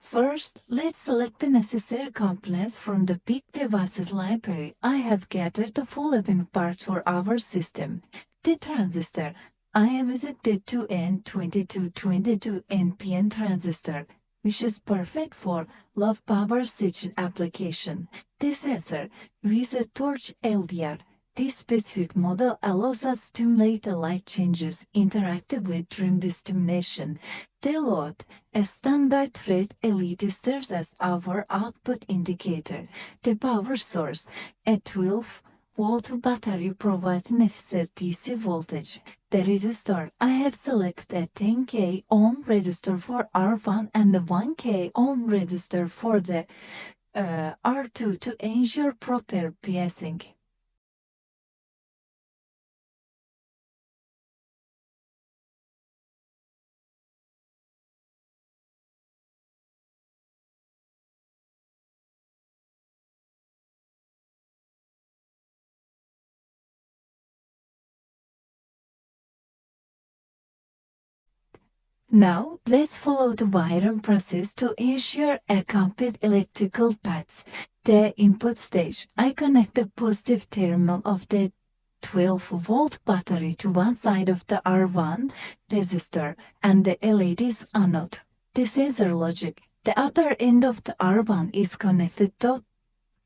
First, let's select the necessary components from the Big Devices library. I have gathered the following parts for our system. The transistor. I am using the 2N2222 NPN transistor, which is perfect for low power switching application. The sensor. We use a torch LDR. This specific model allows us to stimulate the light changes interactively during the stimulation. The load. A standard red LED serves as our output indicator. The power source. A 12-volt battery provides necessary DC voltage. The resistor. I have selected a 10K ohm resistor for R1 and the 1K ohm resistor for the R2 to ensure proper biasing. Now, let's follow the wiring process to ensure a complete electrical path. The input stage. I connect the positive terminal of the 12-volt battery to one side of the R1 resistor and the LED's anode. The sensor logic. The other end of the R1 is connected to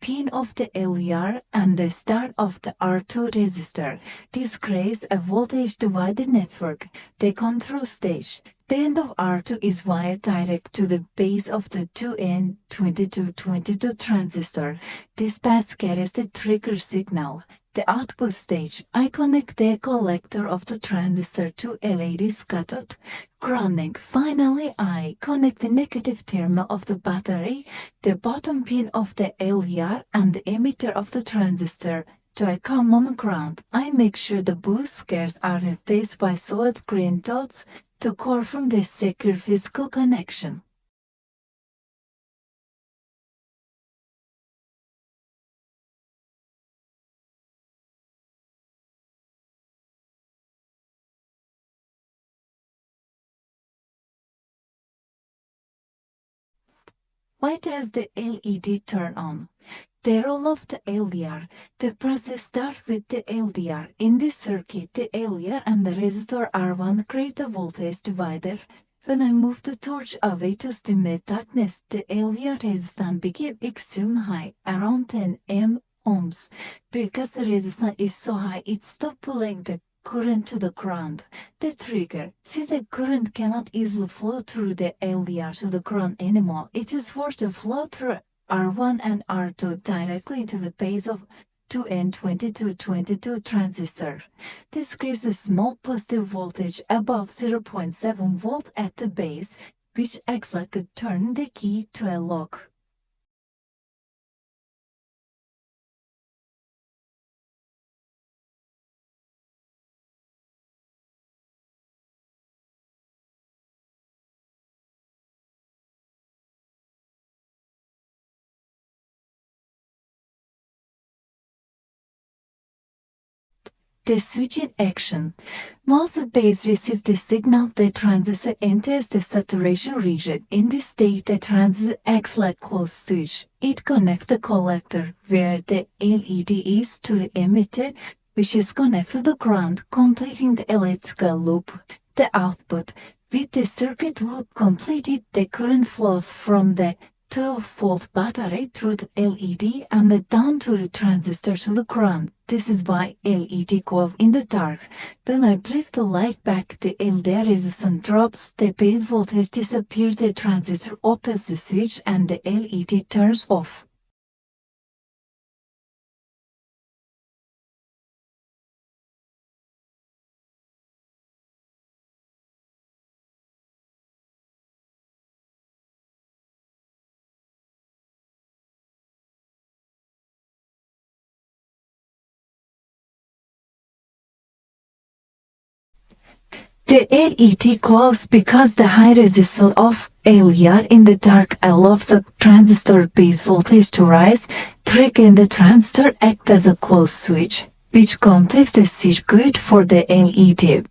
pin of the LDR and the start of the R2 resistor. This creates a voltage divider network. The control stage. The end of R2 is wired direct to the base of the 2N2222 transistor. This path carries the trigger signal. The output stage. I connect the collector of the transistor to LED's cathode. Grounding. Finally, I connect the negative terminal of the battery, the bottom pin of the LDR, and the emitter of the transistor to a common ground. I make sure the boost squares are replaced by solid green dots to confirm the secure physical connection. Why does the LED turn on? The role of the LDR. The process starts with the LDR. In this circuit, the LDR and the resistor R1 create a voltage divider. When I move the torch away to stimulate darkness, the LDR resistance became extremely high, around 10 ohms. Because the resistance is so high, it stopped pulling the current to the ground. The trigger. Since the current cannot easily flow through the LDR to the ground anymore, it is forced to flow through R1 and R2 directly to the base of 2N2222 transistor. This creates a small positive voltage above 0.7 volt at the base, which acts like a turn the key to a lock. The switching action. Once the base receives the signal, the transistor enters the saturation region. In this state, the transistor acts like a closed switch. It connects the collector, where the LED is, to the emitter, which is connected to the ground, completing the electrical loop. The output. With the circuit loop completed, the current flows from the 12-volt battery through the LED and down through the transistor to the ground. This is why LED glow in the dark. When I bring the light back, the LDR resistance drops, the base voltage disappears, the transistor opens the switch, and the LED turns off. The LED glows because the high resistance of LDR in the dark allows the transistor base voltage to rise, triggering the transistor act as a closed switch, which completes the circuit for the LED.